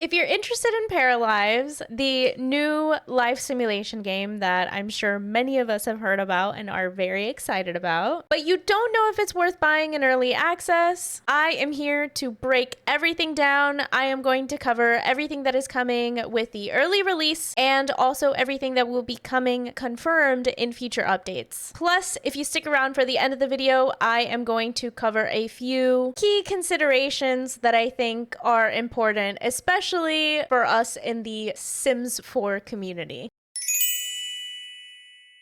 If you're interested in Paralives, the new life simulation game that I'm sure many of us have heard about and are very excited about, but you don't know if it's worth buying in early access, I am here to break everything down. I am going to cover everything that is coming with the early release and also everything that will be coming confirmed in future updates. Plus, if you stick around for the end of the video, I am going to cover a few key considerations that I think are important, especially for us in the Sims 4 community.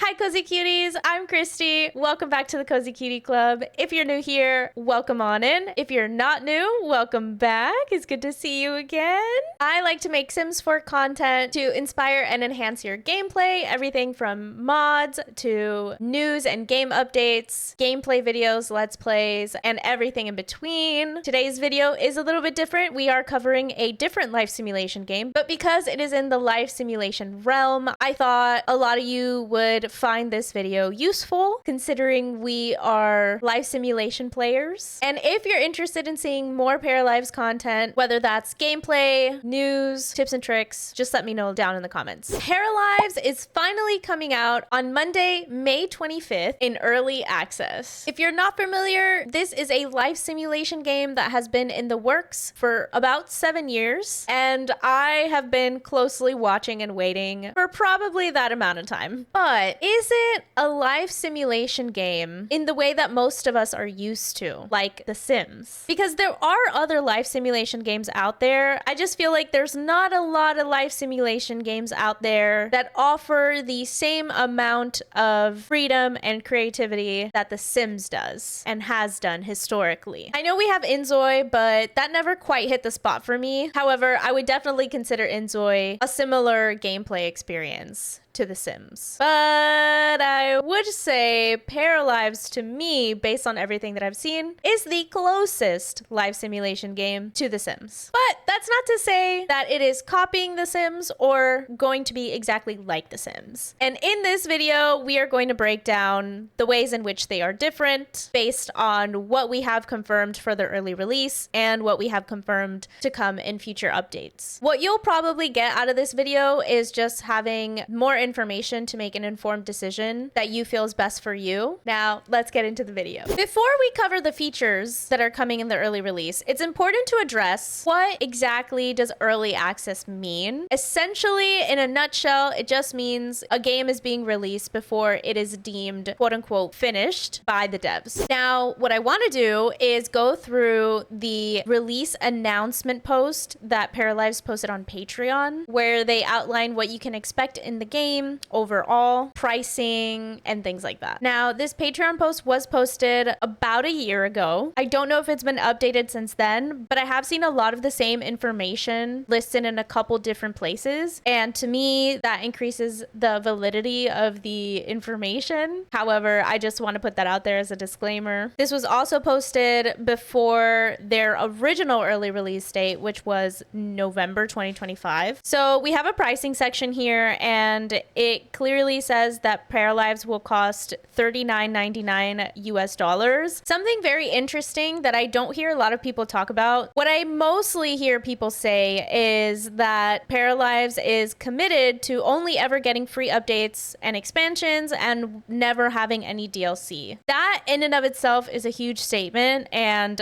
Hi Cozy Cuties, I'm Christy. Welcome back to the Cozy Cutie Club. If you're new here, welcome on in. If you're not new, welcome back. It's good to see you again. I like to make Sims 4 content to inspire and enhance your gameplay, everything from mods to news and game updates, gameplay videos, let's plays, and everything in between. Today's video is a little bit different. We are covering a different life simulation game, but because it is in the life simulation realm, I thought a lot of you would find this video useful considering we are life simulation players. And if you're interested in seeing more Paralives content, whether that's gameplay, news, tips and tricks, just let me know down in the comments. Paralives is finally coming out on Monday, May 25th in early access. If you're not familiar, this is a life simulation game that has been in the works for about 7 years, and I have been closely watching and waiting for probably that amount of time. But is it a life simulation game in the way that most of us are used to, like The Sims? Because there are other life simulation games out there. I just feel like there's not a lot of life simulation games out there that offer the same amount of freedom and creativity that The Sims does and has done historically. I know we have Inzoi, but that never quite hit the spot for me. However, I would definitely consider Inzoi a similar gameplay experience to The Sims. But I would say Paralives, to me, based on everything that I've seen, is the closest life simulation game to The Sims. But that's not to say that it is copying The Sims or going to be exactly like The Sims. And in this video, we are going to break down the ways in which they are different based on what we have confirmed for the early release and what we have confirmed to come in future updates. What you'll probably get out of this video is just having more information to make an informed decision that you feel is best for you. Now, let's get into the video. Before we cover the features that are coming in the early release, it's important to address what exactly does early access mean. Essentially, in a nutshell, it just means a game is being released before it is deemed quote unquote finished by the devs. Now, what I want to do is go through the release announcement post that Paralives posted on Patreon, where they outline what you can expect in the game, overall, pricing, and things like that. Now, this Patreon post was posted about a year ago. I don't know if it's been updated since then, but I have seen a lot of the same information listed in a couple different places. And to me, that increases the validity of the information. However, I just want to put that out there as a disclaimer. This was also posted before their original early release date, which was November 2025. So we have a pricing section here, and it clearly says that Paralives will cost $39.99 US. Something very interesting that I don't hear a lot of people talk about. What I mostly hear people say is that Paralives is committed to only ever getting free updates and expansions and never having any DLC. That in and of itself is a huge statement, and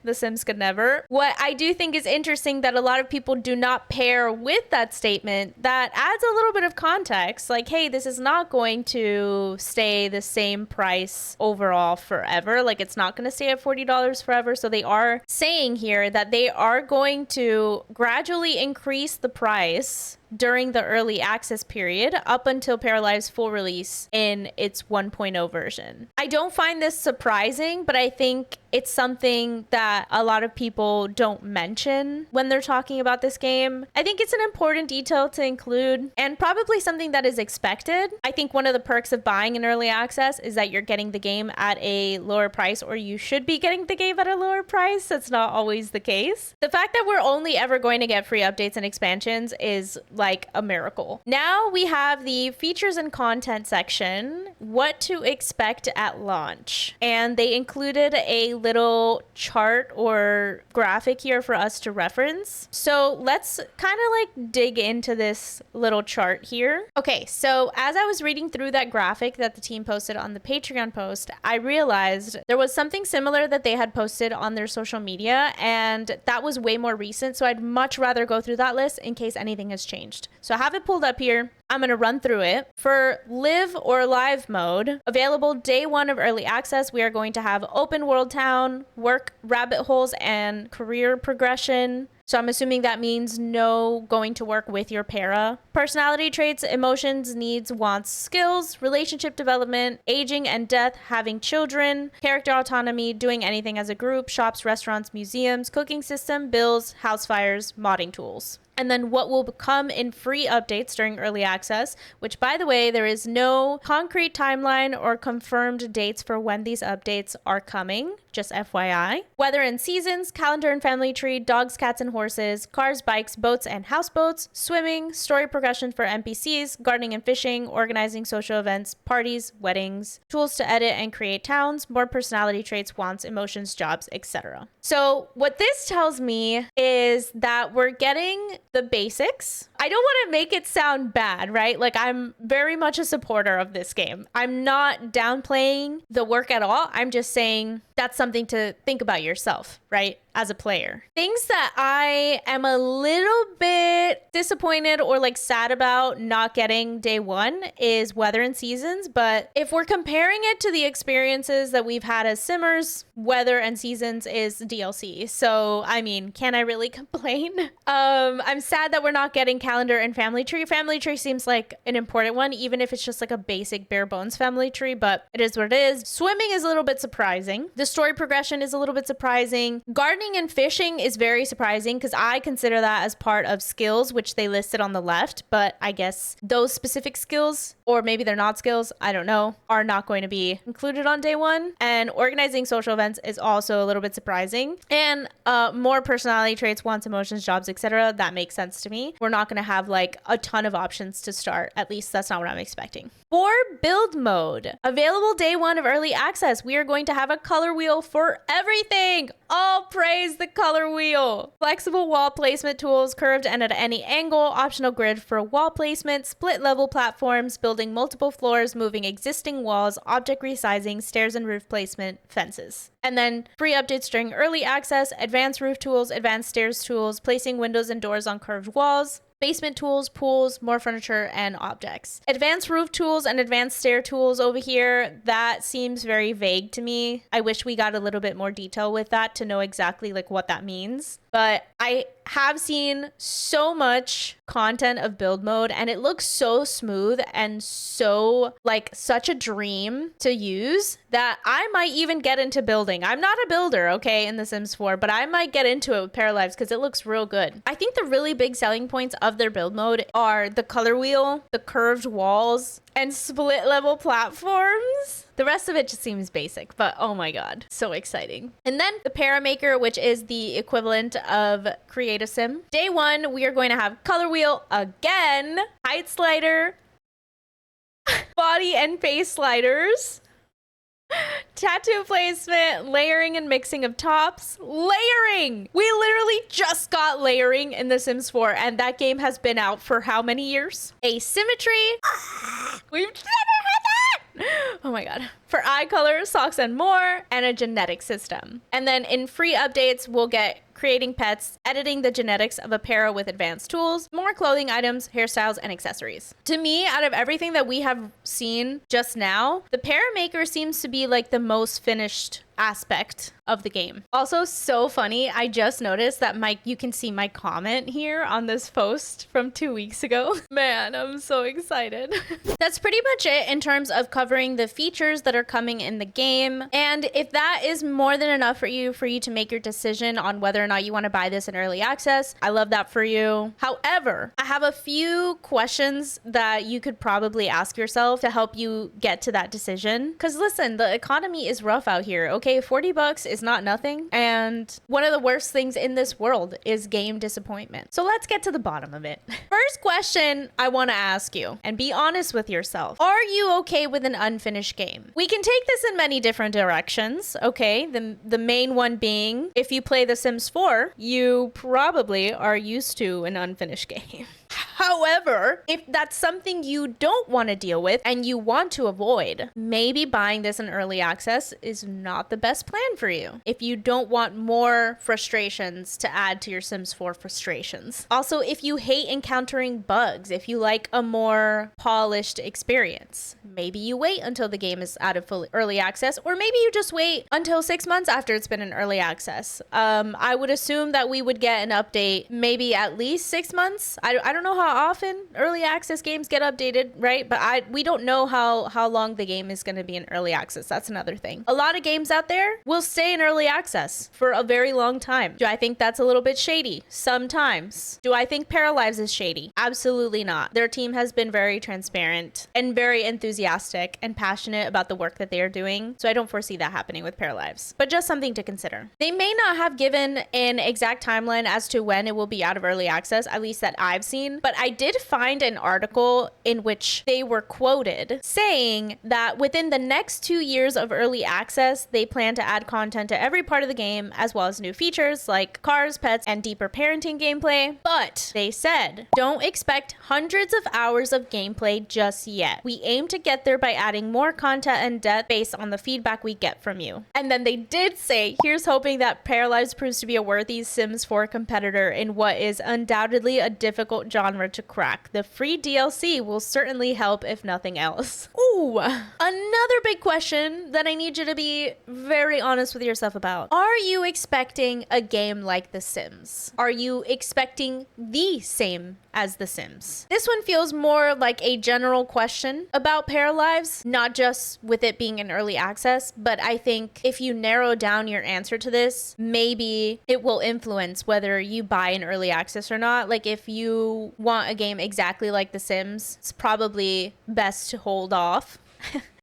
The Sims could never. What I do think is interesting that a lot of people do not pair with that statement that adds a little bit of context, like, hey, this is not going to stay the same price overall forever. Like, it's not going to stay at $40 forever. So they are saying here that they are going to gradually increase the price during the early access period up until Paralives full release in its 1.0 version. I don't find this surprising, but I think it's something that a lot of people don't mention when they're talking about this game. I think it's an important detail to include and probably something that is expected. I think one of the perks of buying an early access is that you're getting the game at a lower price, or you should be getting the game at a lower price. That's not always the case. The fact that we're only ever going to get free updates and expansions is like a miracle. Now we have the features and content section, what to expect at launch. And they included a little chart or graphic here for us to reference. So let's kind of like dig into this little chart here. Okay, so as I was reading through that graphic that the team posted on the Patreon post, I realized there was something similar that they had posted on their social media, and that was way more recent. So I'd much rather go through that list in case anything has changed. So I have it pulled up here. I'm going to run through it. For live or live mode, available day 1 of early access, we are going to have open world town, work rabbit holes, and career progression. So I'm assuming that means no going to work with your para. Personality traits, emotions, needs, wants, skills, relationship development, aging and death, having children, character autonomy, doing anything as a group, shops, restaurants, museums, cooking system, bills, house fires, modding tools. And then what will come in free updates during early access, which, by the way, there is no concrete timeline or confirmed dates for when these updates are coming, just FYI. Weather and seasons, calendar and family tree, dogs, cats and horses, cars, bikes, boats and houseboats, swimming, story progression for NPCs, gardening and fishing, organizing social events, parties, weddings, tools to edit and create towns, more personality traits, wants, emotions, jobs, etc. So what this tells me is that we're getting the basics. I don't want to make it sound bad, right? Like, I'm very much a supporter of this game. I'm not downplaying the work at all. I'm just saying that's something to think about yourself, right? As a player. Things that I am a little bit disappointed or like sad about not getting day 1 is weather and seasons. But if we're comparing it to the experiences that we've had as simmers, weather and seasons is DLC. So, I mean, can I really complain? I'm sad that we're not getting calendar and family tree. Family tree seems like an important one, even if it's just like a basic bare bones family tree, but it is what it is. Swimming is a little bit surprising. The story progression is a little bit surprising. Gardening and fishing is very surprising because I consider that as part of skills, which they listed on the left, but I guess those specific skills, or maybe they're not skills, I don't know, are not going to be included on day 1. And organizing social events is also a little bit surprising. And more personality traits, wants, emotions, jobs, etc. That makes sense to me. We're not going to have like a ton of options to start. At least that's not what I'm expecting. For build mode, available day 1 of early access, we are going to have a color wheel for everything. All praise the color wheel. Flexible wall placement tools, curved and at any angle, optional grid for wall placement, split level platforms, building multiple floors, moving existing walls, object resizing, stairs and roof placement, fences. And then free updates during early access, advanced roof tools, advanced stairs tools, placing windows and doors on curved walls, basement tools, pools, more furniture, and objects. Advanced roof tools and advanced stair tools over here, that seems very vague to me. I wish we got a little bit more detail with that to know exactly like what that means. But I have seen so much content of build mode and it looks so smooth and so like such a dream to use that I might even get into building. I'm not a builder, okay, in The Sims 4, but I might get into it with Paralives because it looks real good. I think the really big selling points of their build mode are the color wheel, the curved walls, and split level platforms. The rest of it just seems basic, but oh my god, so exciting. And then the Paramaker, which is the equivalent of Create a Sim. Day 1, we are going to have color wheel again, height slider, body and face sliders, tattoo placement, layering and mixing of tops. Layering! We literally just got layering in The Sims 4, and that game has been out for how many years? Asymmetry. We've never had that! Oh my god. For eye color, socks and more, and a genetic system. And then in free updates, we'll get creating pets, editing the genetics of a para with advanced tools, more clothing items, hairstyles, and accessories. To me, out of everything that we have seen just now, the Paramaker seems to be like the most finished aspect of the game. Also, so funny, I just noticed that you can see my comment here on this post from 2 weeks ago. Man, I'm so excited. That's pretty much it in terms of covering the features that are coming in the game. And if that is more than enough for you to make your decision on whether or not you want to buy this in early access. I love that for you. However, I have a few questions that you could probably ask yourself to help you get to that decision. Because listen, the economy is rough out here. Okay, $40 is not nothing. And one of the worst things in this world is game disappointment. So let's get to the bottom of it. First question I want to ask you, and be honest with yourself. Are you okay with an unfinished game? We can take this in many different directions, okay? The main one being, if you play The Sims 4, you probably are used to an unfinished game. However, if that's something you don't want to deal with and you want to avoid, maybe buying this in early access is not the best plan for you if you don't want more frustrations to add to your Sims 4 frustrations. Also, if you hate encountering bugs, if you like a more polished experience, maybe you wait until the game is out of full early access, or maybe you just wait until 6 months after it's been in early access. I would assume that we would get an update maybe at least 6 months. I don't know how often early access games get updated, right? But we don't know how long the game is going to be in early access. That's another thing. A lot of games out there will stay in early access for a very long time. Do I think that's a little bit shady? Sometimes. Do I think Paralives is shady? Absolutely not. Their team has been very transparent and very enthusiastic and passionate about the work that they are doing. So I don't foresee that happening with Paralives, but just something to consider. They may not have given an exact timeline as to when it will be out of early access, at least that I've seen, but I did find an article in which they were quoted saying that within the next 2 years of early access, they plan to add content to every part of the game, as well as new features like cars, pets, and deeper parenting gameplay. But they said, don't expect hundreds of hours of gameplay just yet. We aim to get there by adding more content and depth based on the feedback we get from you. And then they did say, here's hoping that Paralives proves to be a worthy Sims 4 competitor in what is undoubtedly a difficult genre to crack. The free DLC will certainly help, if nothing else. Ooh, another big question that I need you to be very honest with yourself about. Are you expecting a game like The Sims? Are you expecting the same as The Sims? This one feels more like a general question about Paralives, not just with it being in early access, but I think if you narrow down your answer to this, maybe it will influence whether you buy in early access or not. Like if you want a game exactly like The Sims, it's probably best to hold off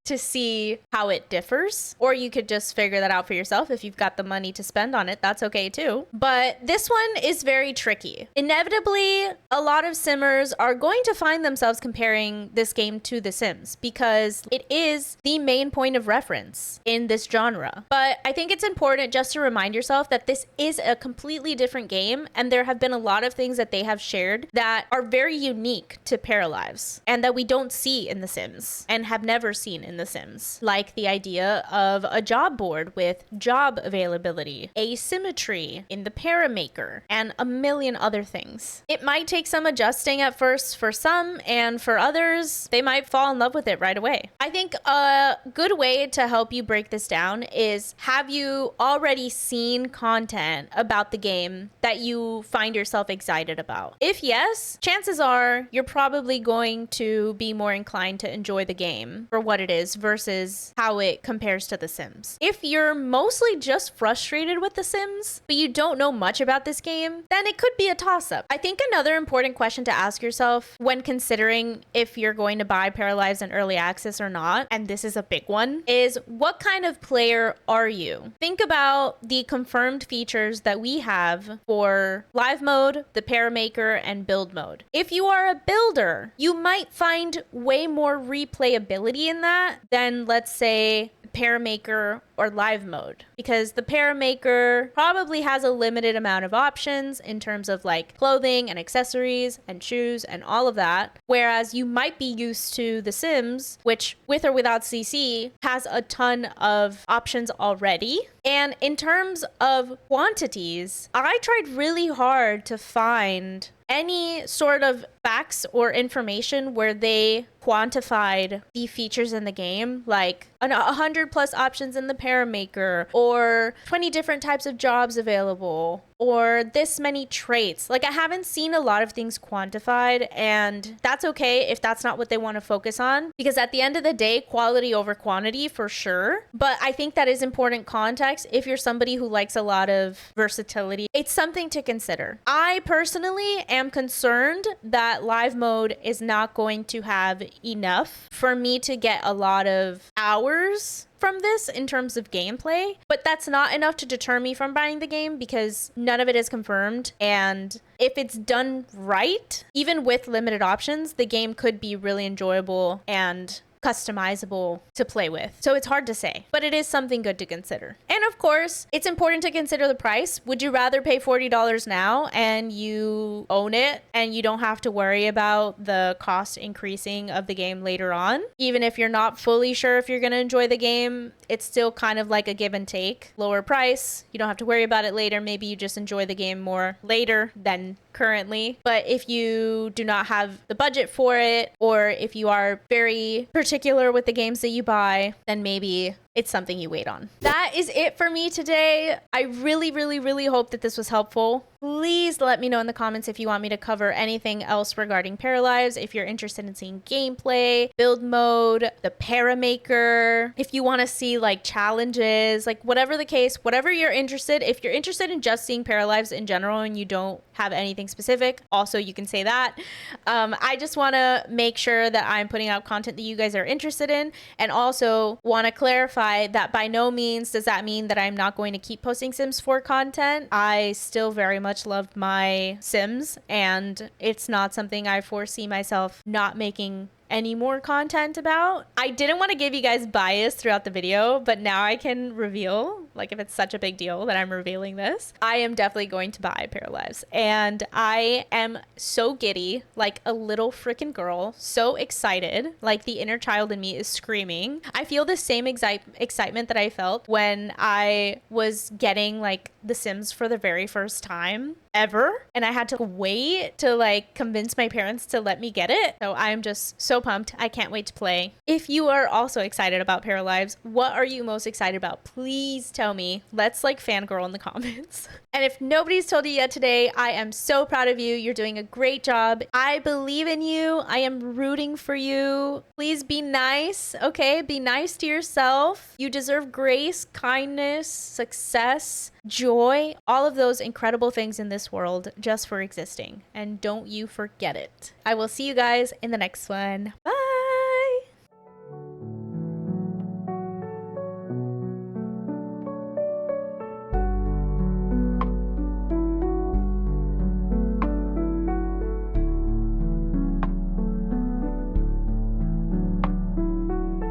to see how it differs, or you could just figure that out for yourself. If you've got the money to spend on it, that's okay too. But this one is very tricky. Inevitably, a lot of simmers are going to find themselves comparing this game to The Sims because it is the main point of reference in this genre. But I think it's important just to remind yourself that this is a completely different game, and there have been a lot of things that they have shared that are very unique to Paralives and that we don't see in The Sims and have never seen in The Sims, like the idea of a job board with job availability, asymmetry in the Paramaker, and a million other things. It might take some adjusting at first for some, and for others, they might fall in love with it right away. I think a good way to help you break this down is, have you already seen content about the game that you find yourself excited about? If yes, chances are you're probably going to be more inclined to enjoy the game for what it is versus how it compares to The Sims. If you're mostly just frustrated with The Sims, but you don't know much about this game, then it could be a toss-up. I think another important question to ask yourself when considering if you're going to buy Paralives in early access or not, and this is a big one, is what kind of player are you? Think about the confirmed features that we have for live mode, the Paramaker, and build mode. If you are a builder, you might find way more replayability in that than, let's say, Paramaker or live mode, because the Paramaker probably has a limited amount of options in terms of like clothing and accessories and shoes and all of that, whereas you might be used to The Sims, which with or without CC has a ton of options already. And in terms of quantities, I tried really hard to find any sort of facts or information where they quantified the features in the game, like 100 plus options in the Paramaker, or 20 different types of jobs available, or this many traits. Like, I haven't seen a lot of things quantified, and that's okay if that's not what they want to focus on, because at the end of the day, quality over quantity for sure. But I think that is important context if you're somebody who likes a lot of versatility. It's something to consider. I personally am concerned that live mode is not going to have enough for me to get a lot of hours from this in terms of gameplay, but that's not enough to deter me from buying the game because none of it is confirmed. And if it's done right, even with limited options, the game could be really enjoyable and customizable to play with. So it's hard to say, but it is something good to consider. And of course, it's important to consider the price. Would you rather pay $40 now and you own it and you don't have to worry about the cost increasing of the game later on? Even if you're not fully sure if you're going to enjoy the game, it's still kind of like a give and take. Lower price, you don't have to worry about it later. Maybe you just enjoy the game more later than currently. But if you do not have the budget for it, or if you are very particular with the games that you buy, then maybe it's something you wait on. That is it for me today. I really hope that this was helpful. Please let me know in the comments if you want me to cover anything else regarding Paralives, if you're interested in seeing gameplay, build mode, the Paramaker, if you want to see like challenges, like whatever the case, whatever you're interested. If you're interested in just seeing Paralives in general and you don't have anything specific, also you can say that. I just want to make sure that I'm putting out content that you guys are interested in, and also want to clarify that by no means does that mean that I'm not going to keep posting Sims 4 content. I still very much love my Sims, and it's not something I foresee myself not making any more content about. I didn't want to give you guys bias throughout the video, but now I can reveal, like if it's such a big deal that I'm revealing this, I am definitely going to buy Paralives, and I am so giddy, like a little freaking girl, so excited, like the inner child in me is screaming. I feel the same excitement that I felt when I was getting like The Sims for the very first time ever, and I had to wait to like convince my parents to let me get it. So I'm just so pumped. I can't wait to play. If you are also excited about Paralives, what are you most excited about? Please tell me. Let's like fangirl in the comments. And if nobody's told you yet today, I am so proud of you. You're doing a great job. I believe in you. I am rooting for you. Please be nice, okay? Be nice to yourself. You deserve grace, kindness, success, joy, all of those incredible things in this world just for existing. And don't you forget it. I will see you guys in the next one. Bye.